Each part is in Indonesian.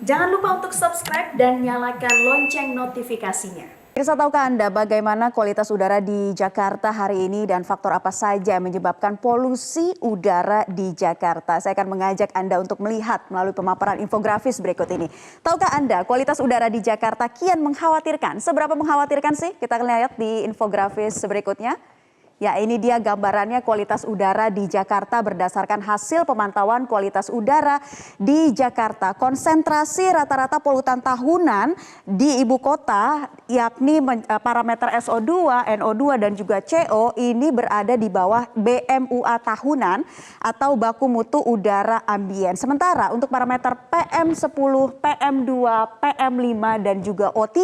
Jangan lupa untuk subscribe dan nyalakan lonceng notifikasinya. Pemirsa, tahukah Anda bagaimana kualitas udara di Jakarta hari ini dan faktor apa saja yang menyebabkan polusi udara di Jakarta? Saya akan mengajak Anda untuk melihat melalui pemaparan infografis berikut ini. Tahukah Anda kualitas udara di Jakarta kian mengkhawatirkan? Seberapa mengkhawatirkan sih? Kita akan lihat di infografis berikutnya. Ya, ini dia gambarannya kualitas udara di Jakarta berdasarkan hasil pemantauan kualitas udara di Jakarta. Konsentrasi rata-rata polutan tahunan di ibu kota yakni parameter SO2, NO2 dan juga CO ini berada di bawah BMUA tahunan atau baku mutu udara ambien. Sementara untuk parameter PM10, PM2, PM5 dan juga O3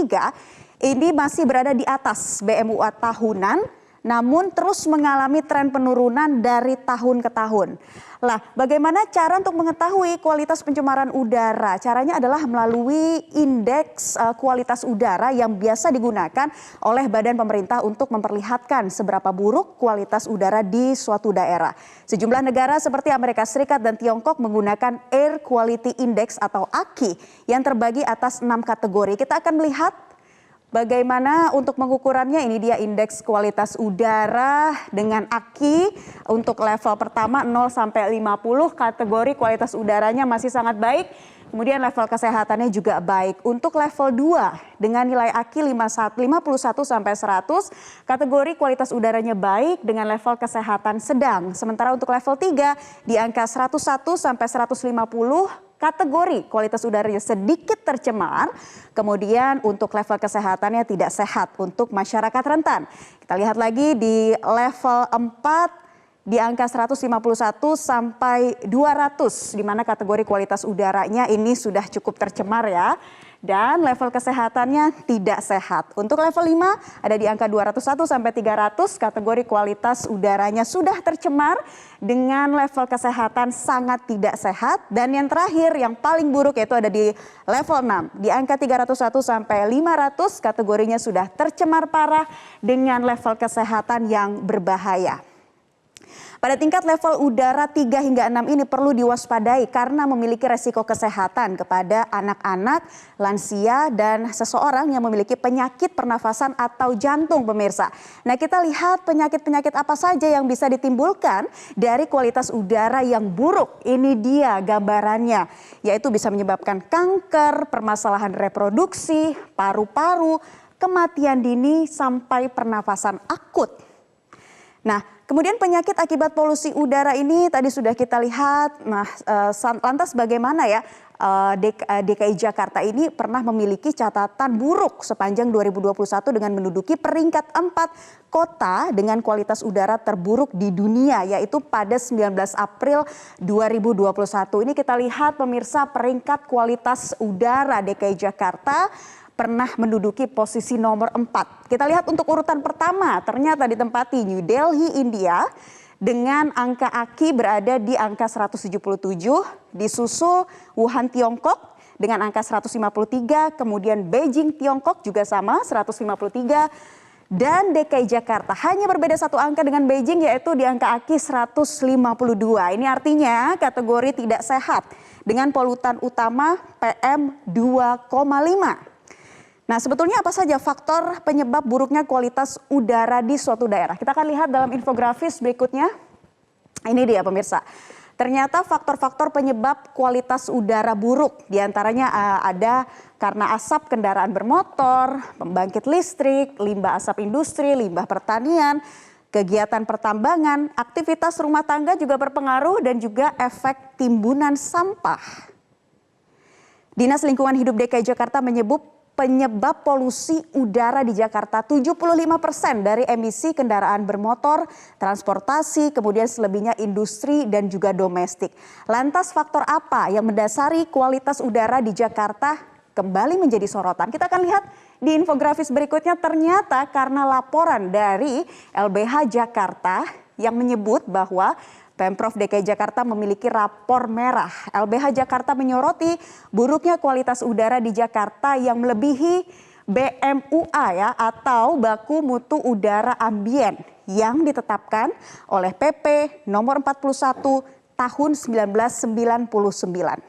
ini masih berada di atas BMUA tahunan, namun terus mengalami tren penurunan dari tahun ke tahun. Lah, bagaimana cara untuk mengetahui kualitas pencemaran udara? Caranya adalah melalui indeks kualitas udara yang biasa digunakan oleh badan pemerintah untuk memperlihatkan seberapa buruk kualitas udara di suatu daerah. Sejumlah negara seperti Amerika Serikat dan Tiongkok menggunakan Air Quality Index atau AQI yang terbagi atas 6 kategori. Kita akan melihat bagaimana untuk pengukurannya. Ini dia indeks kualitas udara dengan AQI untuk level pertama 0 sampai 50, kategori kualitas udaranya masih sangat baik. Kemudian level kesehatannya juga baik. Untuk level 2 dengan nilai AQI 51 sampai 100, kategori kualitas udaranya baik dengan level kesehatan sedang. Sementara untuk level 3 di angka 101 sampai 150, kategori kualitas udaranya sedikit tercemar, kemudian untuk level kesehatannya tidak sehat untuk masyarakat rentan. Kita lihat lagi di level 4 di angka 151 sampai 200, di mana kategori kualitas udaranya ini sudah cukup tercemar ya. Dan level kesehatannya tidak sehat. Untuk level 5 ada di angka 201 sampai 300, kategori kualitas udaranya sudah tercemar dengan level kesehatan sangat tidak sehat. Dan yang terakhir yang paling buruk yaitu ada di level 6, di angka 301 sampai 500, kategorinya sudah tercemar parah dengan level kesehatan yang berbahaya. Pada tingkat level udara 3 hingga 6 ini perlu diwaspadai karena memiliki resiko kesehatan kepada anak-anak, lansia, dan seseorang yang memiliki penyakit pernafasan atau jantung, pemirsa. Nah, kita lihat penyakit-penyakit apa saja yang bisa ditimbulkan dari kualitas udara yang buruk. Ini dia gambarannya, yaitu bisa menyebabkan kanker, permasalahan reproduksi, paru-paru, kematian dini, sampai pernafasan akut. Nah, kemudian penyakit akibat polusi udara ini tadi sudah kita lihat. Nah, lantas bagaimana ya DKI Jakarta ini pernah memiliki catatan buruk sepanjang 2021 dengan menduduki peringkat 4 kota dengan kualitas udara terburuk di dunia, yaitu pada 19 April 2021. Ini kita lihat pemirsa, peringkat kualitas udara DKI Jakarta pernah menduduki posisi nomor 4. Kita lihat untuk urutan pertama ternyata ditempati New Delhi, India dengan angka AQI berada di angka 177, disusul Wuhan, Tiongkok dengan angka 153, kemudian Beijing, Tiongkok juga sama 153, dan DKI Jakarta hanya berbeda satu angka dengan Beijing yaitu di angka AQI 152. Ini artinya kategori tidak sehat dengan polutan utama PM 2,5. Nah, sebetulnya apa saja faktor penyebab buruknya kualitas udara di suatu daerah? Kita akan lihat dalam infografis berikutnya. Ini dia pemirsa. Ternyata faktor-faktor penyebab kualitas udara buruk diantaranya ada karena asap kendaraan bermotor, pembangkit listrik, limbah asap industri, limbah pertanian, kegiatan pertambangan, aktivitas rumah tangga juga berpengaruh, dan juga efek timbunan sampah. Dinas Lingkungan Hidup DKI Jakarta menyebut penyebab polusi udara di Jakarta 75% dari emisi kendaraan bermotor, transportasi, kemudian selebihnya industri dan juga domestik. Lantas faktor apa yang mendasari kualitas udara di Jakarta kembali menjadi sorotan? Kita akan lihat di infografis berikutnya. Ternyata karena laporan dari LBH Jakarta yang menyebut bahwa Pemprov DKI Jakarta memiliki rapor merah. LBH Jakarta menyoroti buruknya kualitas udara di Jakarta yang melebihi BMUA ya, atau baku mutu udara ambien yang ditetapkan oleh PP nomor 41 tahun 1999.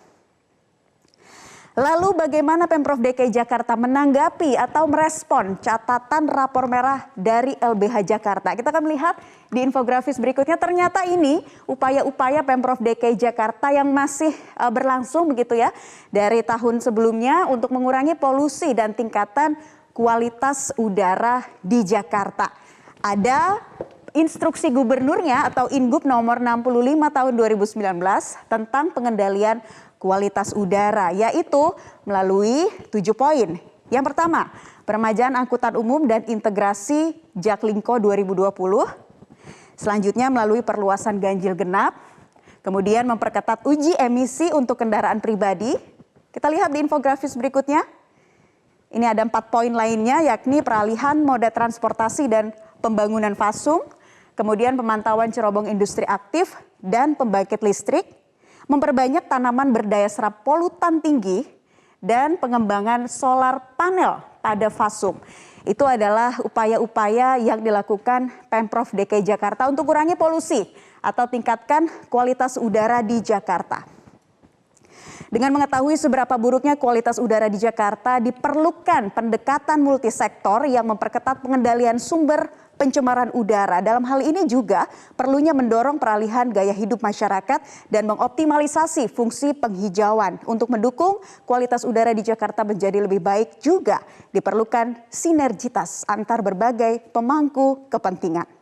Lalu bagaimana Pemprov DKI Jakarta menanggapi atau merespon catatan rapor merah dari LBH Jakarta? Kita akan melihat di infografis berikutnya. Ternyata ini upaya-upaya Pemprov DKI Jakarta yang masih berlangsung begitu ya dari tahun sebelumnya untuk mengurangi polusi dan tingkatan kualitas udara di Jakarta. Ada instruksi gubernurnya atau Ingup nomor 65 tahun 2019 tentang pengendalian kualitas udara, yaitu melalui 7 poin. Yang pertama, peremajaan angkutan umum dan integrasi Jaklingko 2020. Selanjutnya melalui perluasan ganjil genap. Kemudian memperketat uji emisi untuk kendaraan pribadi. Kita lihat di infografis berikutnya. Ini ada 4 poin lainnya, yakni peralihan moda transportasi dan pembangunan fasum. Kemudian pemantauan cerobong industri aktif dan pembangkit listrik. Memperbanyak tanaman berdaya serap polutan tinggi dan pengembangan solar panel pada fasum. Itu adalah upaya-upaya yang dilakukan Pemprov DKI Jakarta untuk kurangi polusi atau tingkatkan kualitas udara di Jakarta. Dengan mengetahui seberapa buruknya kualitas udara di Jakarta, diperlukan pendekatan multisektor yang memperketat pengendalian sumber pencemaran udara. Dalam hal ini juga perlunya mendorong peralihan gaya hidup masyarakat dan mengoptimalisasi fungsi penghijauan. Untuk mendukung kualitas udara di Jakarta menjadi lebih baik juga diperlukan sinergitas antar berbagai pemangku kepentingan.